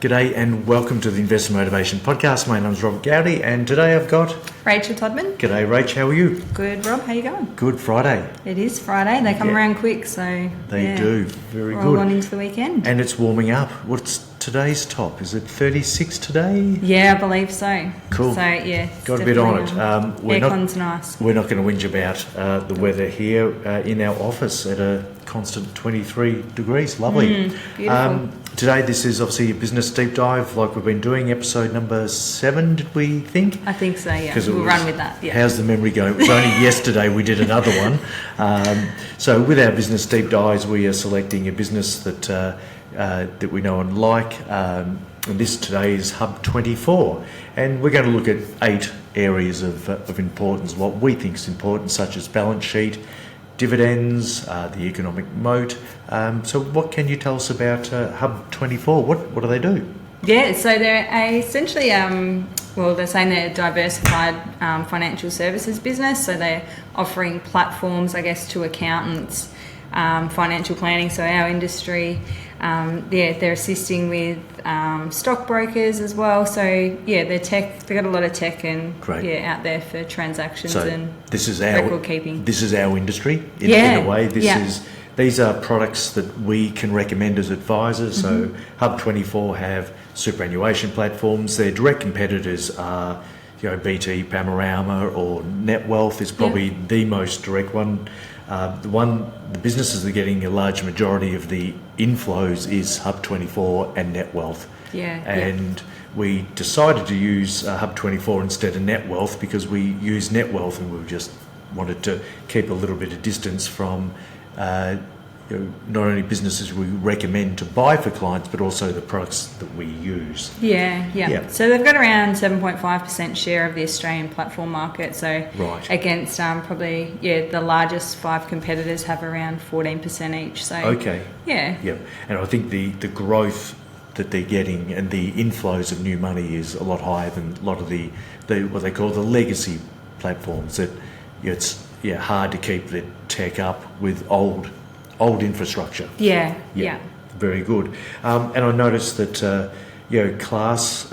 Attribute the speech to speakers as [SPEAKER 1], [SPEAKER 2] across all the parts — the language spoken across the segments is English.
[SPEAKER 1] G'day and welcome to the Investor Motivation Podcast. My name's Rob Gowdy and today I've got...
[SPEAKER 2] Rachel Todman.
[SPEAKER 1] G'day Rach, how are you?
[SPEAKER 2] Good, Rob, how you going?
[SPEAKER 1] Good, Friday.
[SPEAKER 2] It is Friday, they come around quick, so...
[SPEAKER 1] They do, very good.
[SPEAKER 2] Roll on into the weekend.
[SPEAKER 1] And it's warming up. What's today's top? Is it 36 today?
[SPEAKER 2] Yeah, I believe so.
[SPEAKER 1] Cool.
[SPEAKER 2] So, yeah.
[SPEAKER 1] Got a bit on it.
[SPEAKER 2] Aircon's nice.
[SPEAKER 1] We're not going to whinge about the weather here in our office at a constant 23 degrees. Lovely.
[SPEAKER 2] Beautiful.
[SPEAKER 1] Today, this is obviously a business deep dive like we've been doing, episode number 7, did we think?
[SPEAKER 2] I think so, yeah. We'll run with that. Yeah.
[SPEAKER 1] How's the memory going? It was only yesterday we did another one. So with our business deep dives, we are selecting a business that we know and like. And this today is HUB24. And we're going to look at 8 areas of importance, what we think is important, such as balance sheet, dividends, the economic moat. So what can you tell us about HUB24? What do they do?
[SPEAKER 2] Yeah, so they're essentially, they're saying they're a diversified financial services business. So they're offering platforms, I guess, to accountants, financial planning, so our industry. They're assisting with stockbrokers as well. So they're tech. They've got a lot of tech and out there for transactions and record keeping.
[SPEAKER 1] This is our industry in a way. These are products that we can recommend as advisors. So HUB24 have superannuation platforms. Their direct competitors are BT, Panorama, or Netwealth is probably the most direct one. The businesses that are getting a large majority of the inflows is HUB24 and Netwealth. And we decided to use HUB24 instead of Netwealth because we use Netwealth and we just wanted to keep a little bit of distance from not only businesses we recommend to buy for clients, but also the products that we use.
[SPEAKER 2] So they've got around 7.5% share of the Australian platform market. So against probably the largest 5 competitors have around 14% each. So and I think the growth that they're getting and the inflows of new money is a lot higher than a lot of the what they call the legacy platforms. That it's hard to keep the tech up with old infrastructure. Very good. And I noticed that Class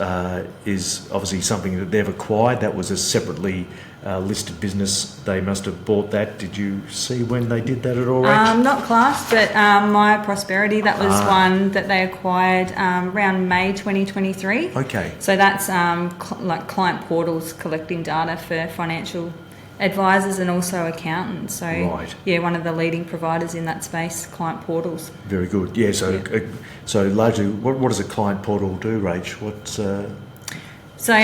[SPEAKER 2] is obviously something that they've acquired. That was a separately listed business. They must have bought that. Did you see when they did that at all, Rach? Not Class, but myprosperity. That was one that they acquired around May 2023.
[SPEAKER 1] Okay.
[SPEAKER 2] So that's like client portals collecting data for financial advisors and also accountants. So one of the leading providers in that space, client portals.
[SPEAKER 1] Very good. So largely, what does a client portal do, Rach?
[SPEAKER 2] So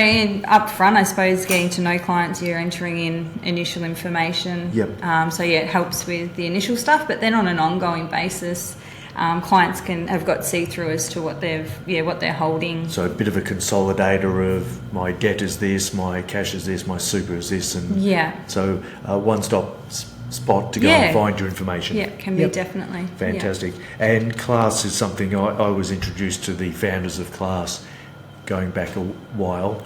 [SPEAKER 2] up front, I suppose, getting to know clients, you're entering in initial information. It helps with the initial stuff, but then on an ongoing basis, clients have got see-through as to what they're holding.
[SPEAKER 1] So a bit of a consolidator of my debt is this, my cash is this, my super is this, and so one-stop spot to go and find your information.
[SPEAKER 2] Can be definitely
[SPEAKER 1] fantastic. And Class is something I was introduced to the founders of Class going back a while.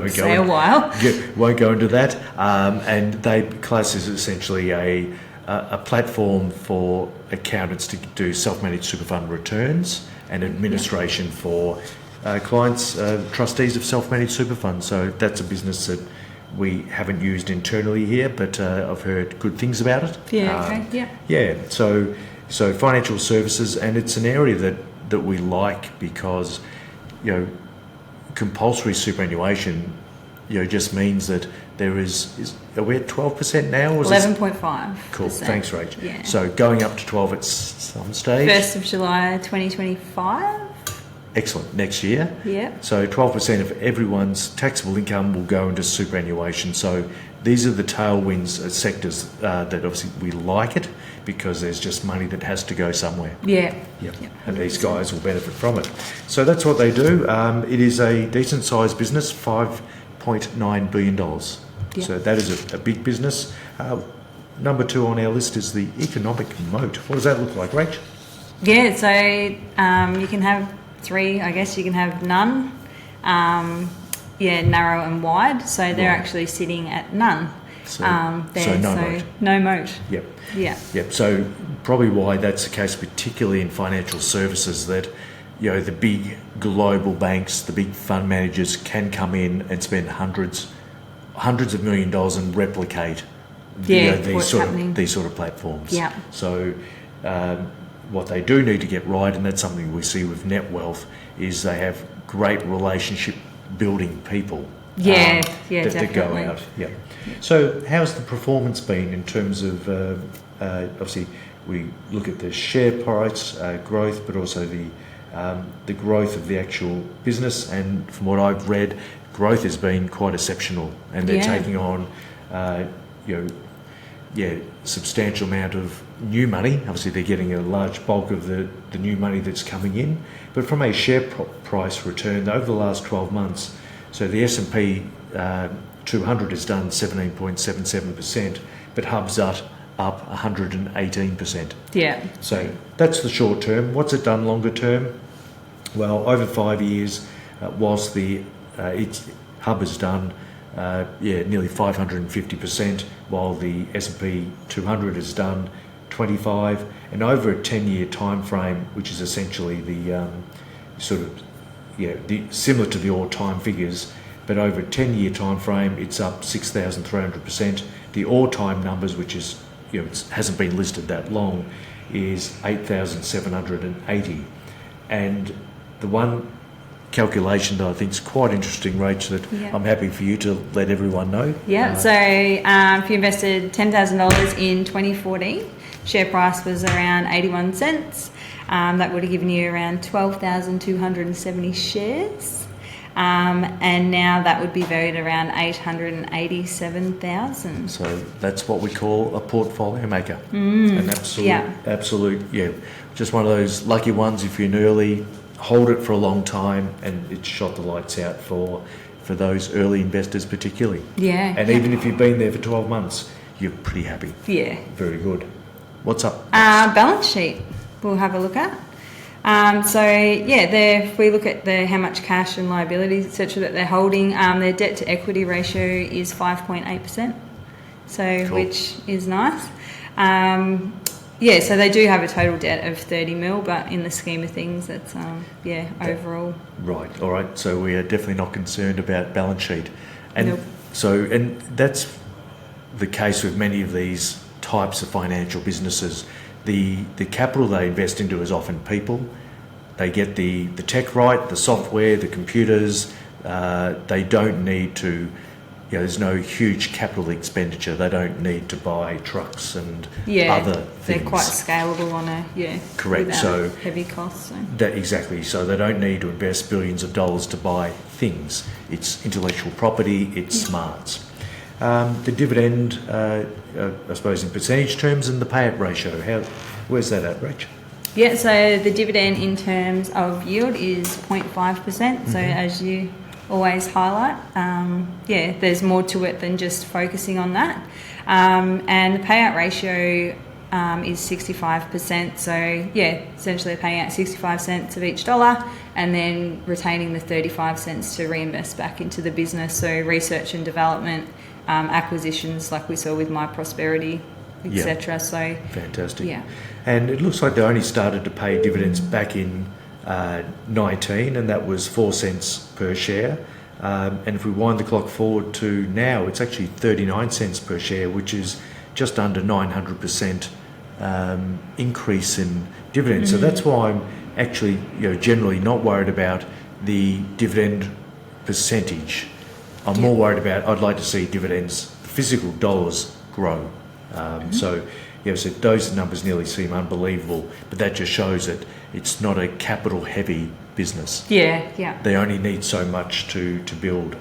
[SPEAKER 2] Say a while.
[SPEAKER 1] Won't go into that. And Class is essentially a platform for accountants to do self-managed super fund returns and administration for clients, trustees of self-managed super funds. So that's a business that we haven't used internally here, but I've heard good things about it. So financial services, and it's an area that we like because compulsory superannuation just means that there are we at 12% now?
[SPEAKER 2] 11.5%.
[SPEAKER 1] Cool, thanks, Rach. So going up to 12 at some stage.
[SPEAKER 2] 1st of July 2025.
[SPEAKER 1] Excellent, next year. So 12% of everyone's taxable income will go into superannuation. So these are the tailwinds sectors that obviously we like it because there's just money that has to go somewhere. And these guys will benefit from it. So that's what they do. It is a decent sized business, $5.9 billion. So that is a big business. Number 2 on our list is the economic moat. What does that look like, Rach?
[SPEAKER 2] So you can have 3, I guess. You can have none, narrow and wide. So they're actually sitting at none.
[SPEAKER 1] So moat.
[SPEAKER 2] No moat.
[SPEAKER 1] So probably why that's the case, particularly in financial services, that the big global banks, the big fund managers can come in and spend hundreds of $1 million and replicate these sort of platforms.
[SPEAKER 2] Yeah.
[SPEAKER 1] So what they do need to get right, and that's something we see with Net Wealth, is they have great relationship building people.
[SPEAKER 2] That
[SPEAKER 1] go out. Yeah. So how's the performance been in terms of obviously we look at the share price growth, but also the growth of the actual business, and from what I've read, growth has been quite exceptional, and they're taking on substantial amount of new money. Obviously they're getting a large bulk of the new money that's coming in, but from a share price return over the last 12 months, so the S&P 200 has done 17.77%, but HUB's up 118%.
[SPEAKER 2] Yeah.
[SPEAKER 1] So that's the short term. What's it done longer term? Well, over 5 years, whilst HUB has done nearly 550%, while the S&P 200 has done 25%, and over a 10-year time frame, which is essentially the similar to the all-time figures, but over a 10-year time frame, it's up 6,300%. The all-time numbers, which is it hasn't been listed that long, is 8,780. And the one calculation that I think is quite interesting, Rach, that I'm happy for you to let everyone know.
[SPEAKER 2] So if you invested $10,000 in 2014, share price was around 81 cents. That would have given you around 12,270 shares. And now that would be valued around 887,000.
[SPEAKER 1] So that's what we call a portfolio maker. An absolute, just one of those lucky ones. If you're in early, hold it for a long time, and it shot the lights out for those early investors particularly. And even if you've been there for 12 months, you're pretty happy. Very good. What's up?
[SPEAKER 2] Balance sheet we'll have a look at. If we look at how much cash and liabilities, etc., that they're holding, their debt to equity ratio is 5.8%, cool. Which is nice. So they do have a total debt of 30 mil, but in the scheme of things, that's overall. Right.
[SPEAKER 1] All right. So we are definitely not concerned about balance sheet, and
[SPEAKER 2] nope.
[SPEAKER 1] and that's the case with many of these types of financial businesses. The capital they invest into is often people. They get the tech right, the software, the computers. They don't need to, there's no huge capital expenditure. They don't need to buy trucks and other things.
[SPEAKER 2] They're quite scalable on
[SPEAKER 1] correct. So
[SPEAKER 2] heavy costs.
[SPEAKER 1] Exactly. So they don't need to invest billions of dollars to buy things. It's intellectual property. It's smarts. The dividend, I suppose in percentage terms, and the payout ratio, where's that at, Rach?
[SPEAKER 2] So the dividend in terms of yield is 0.5%. So as you always highlight, there's more to it than just focusing on that. And the payout ratio is 65%. So essentially paying out 65 cents of each dollar, and then retaining the 35 cents to reinvest back into the business. So research and development, acquisitions like we saw with myprosperity, etc. So
[SPEAKER 1] fantastic. And it looks like they only started to pay dividends back in 19, and that was 4 cents per share. And if we wind the clock forward to now, it's actually 39 cents per share, which is just under 900% increase in dividends. So that's why I'm actually generally not worried about the dividend percentage. I'm more worried about, I'd like to see dividends, physical dollars grow. So those numbers nearly seem unbelievable, but that just shows that it's not a capital heavy business. They only need so much to build.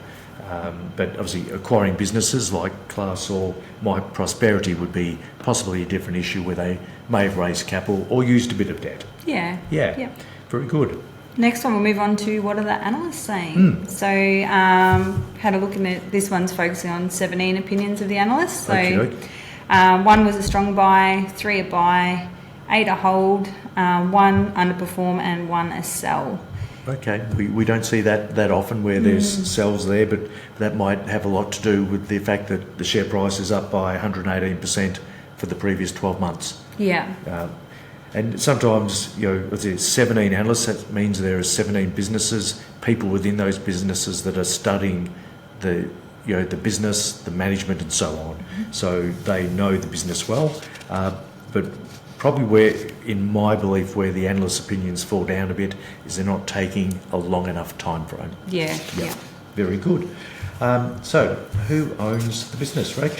[SPEAKER 1] But obviously acquiring businesses like Class or myprosperity would be possibly a different issue, where they may have raised capital or used a bit of debt. Very good.
[SPEAKER 2] Next one, we'll move on to what are the analysts saying. So had a look at it. This one's focusing on 17 opinions of the analysts. So 1 was a strong buy, 3 a buy, 8 a hold, 1 underperform, and 1 a sell.
[SPEAKER 1] Okay, we don't see that often where there's sells there, but that might have a lot to do with the fact that the share price is up by 118% for the previous 12 months. And sometimes, there's 17 analysts. That means there are 17 businesses, people within those businesses that are studying the business, the management, and so on. So they know the business well. But probably where, in my belief, where the analysts' opinions fall down a bit is they're not taking a long enough time frame.
[SPEAKER 2] Yeah.
[SPEAKER 1] Very good. So who owns the business, Rach?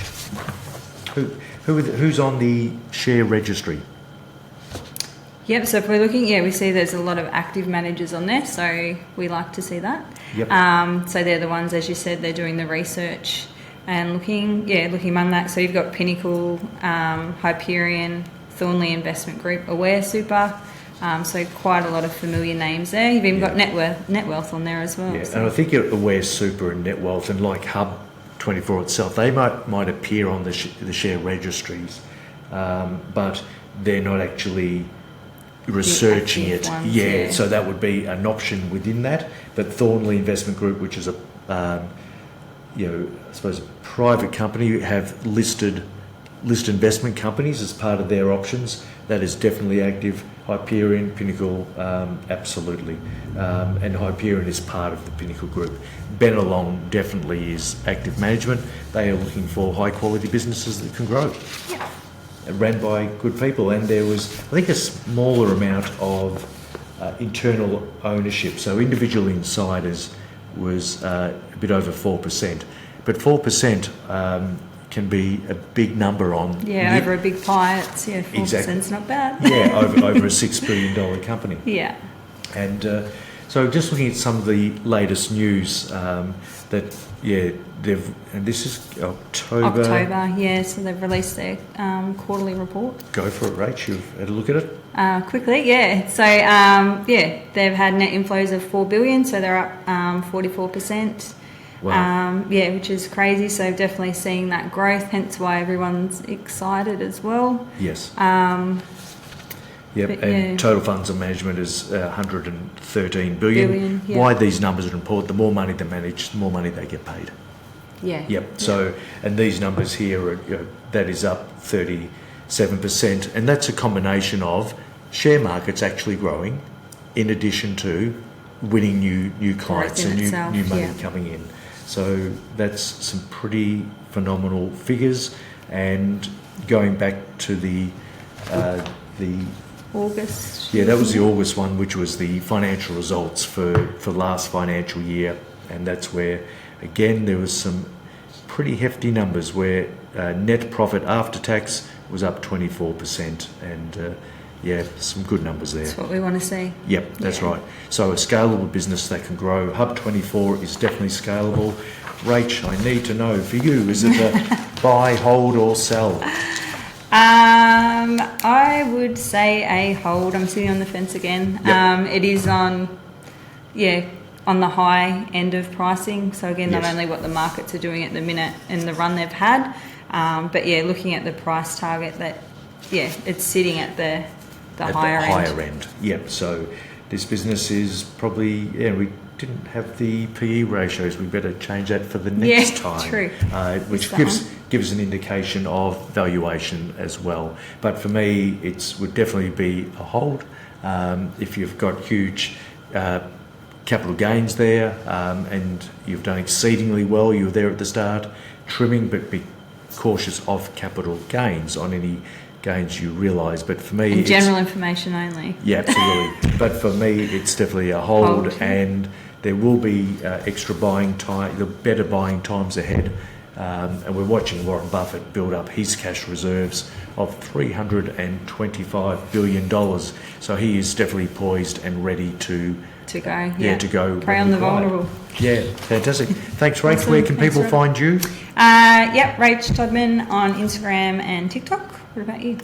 [SPEAKER 1] Who's on the share registry?
[SPEAKER 2] Yep, so if we're looking, we see there's a lot of active managers on there, so we like to see that.
[SPEAKER 1] Yep.
[SPEAKER 2] So they're the ones, as you said, they're doing the research and looking among that. So you've got Pinnacle, Hyperion, Thornley Investment Group, Aware Super, so quite a lot of familiar names there. You've even got Net Wealth on there as well.
[SPEAKER 1] Yeah,
[SPEAKER 2] so.
[SPEAKER 1] and I think Aware Super and Net Wealth, and like HUB24 itself, they might appear on the share registries, but they're not actually researching it.
[SPEAKER 2] Ones,
[SPEAKER 1] so that would be an option within that. But Thornley Investment Group, which is I suppose a private company, have listed investment companies as part of their options. That is definitely active. Hyperion, Pinnacle, absolutely, and Hyperion is part of the Pinnacle group. Bennelong definitely is active management. They are looking for high quality businesses that can grow.
[SPEAKER 2] Yeah.
[SPEAKER 1] Ran by good people, and there was, I think, a smaller amount of internal ownership. So individual insiders was a bit over 4%, but 4% can be a big number on.
[SPEAKER 2] Over a big pie, it's 4%. Exactly. Not bad.
[SPEAKER 1] over a $6 billion company.
[SPEAKER 2] Yeah.
[SPEAKER 1] And so just looking at some of the latest news and this is October.
[SPEAKER 2] So they've released their quarterly report.
[SPEAKER 1] Go for it, Rach. You've had a look at it?
[SPEAKER 2] Quickly. So, they've had net inflows of $4 billion, so they're up 44%.
[SPEAKER 1] Wow.
[SPEAKER 2] Which is crazy. So definitely seeing that growth, hence why everyone's excited as well.
[SPEAKER 1] Yes. And total funds of management is 113 billion. Why these numbers are important: the more money they manage, the more money they get paid. So, and these numbers here are that is up 37%, and that's a combination of share markets actually growing, in addition to winning new clients and new money coming in. So that's some pretty phenomenal figures. And going back to the
[SPEAKER 2] August.
[SPEAKER 1] That was the August one, which was the financial results for last financial year, and that's where again there was some pretty hefty numbers where net profit after tax was up 24%, and some good numbers there.
[SPEAKER 2] That's what we want to see.
[SPEAKER 1] Yep, that's right. So a scalable business that can grow. HUB24 is definitely scalable. Rach, I need to know for you, is it a buy, hold or sell?
[SPEAKER 2] I would say a hold. I'm sitting on the fence again. It is on the high end of pricing. So again, not only what the markets are doing at the minute and the run they've had, but looking at the price target that it's sitting at the higher end.
[SPEAKER 1] Yep. So this business is probably we didn't have the PE ratios. We better change that for the next time.
[SPEAKER 2] True.
[SPEAKER 1] Which gives an indication of valuation as well. But for me, would definitely be a hold. If you've got huge capital gains there and you've done exceedingly well, you were there at the start, trimming, but be cautious of capital gains on any gains you realise. But for me,
[SPEAKER 2] and general information only.
[SPEAKER 1] Yeah, absolutely. But for me, it's definitely a hold. And there will be extra buying time, the better buying times ahead. And we're watching Warren Buffett build up his cash reserves of $325 billion. So he is definitely poised and ready to
[SPEAKER 2] go.
[SPEAKER 1] To go.
[SPEAKER 2] Prey on the vulnerable.
[SPEAKER 1] Yeah, fantastic. Thanks, Rach. Awesome. Where can people find you?
[SPEAKER 2] Rach Todman on Instagram and TikTok. What about you?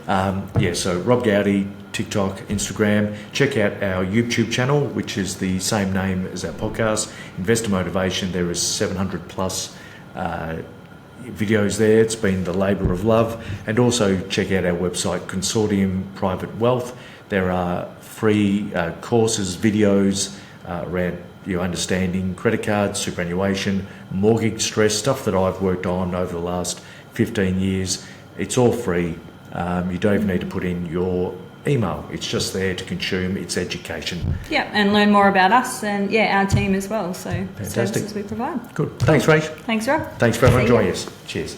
[SPEAKER 1] So Rob Gowdy, TikTok, Instagram. Check out our YouTube channel, which is the same name as our podcast, Investor Motivation. There is 700 plus videos there. It's been the labour of love. And also check out our website, Consortium Private Wealth. There are free courses, videos around understanding credit cards, superannuation, mortgage stress, stuff that I've worked on over the last 15 years. It's all free. You don't even need to put in your email. It's just there to consume. It's education.
[SPEAKER 2] Yeah, and learn more about us and, our team as well. So,
[SPEAKER 1] fantastic.
[SPEAKER 2] Services we provide.
[SPEAKER 1] Good. Thanks, Rach.
[SPEAKER 2] Thanks, Rob.
[SPEAKER 1] Thanks for everyone joining us. Cheers.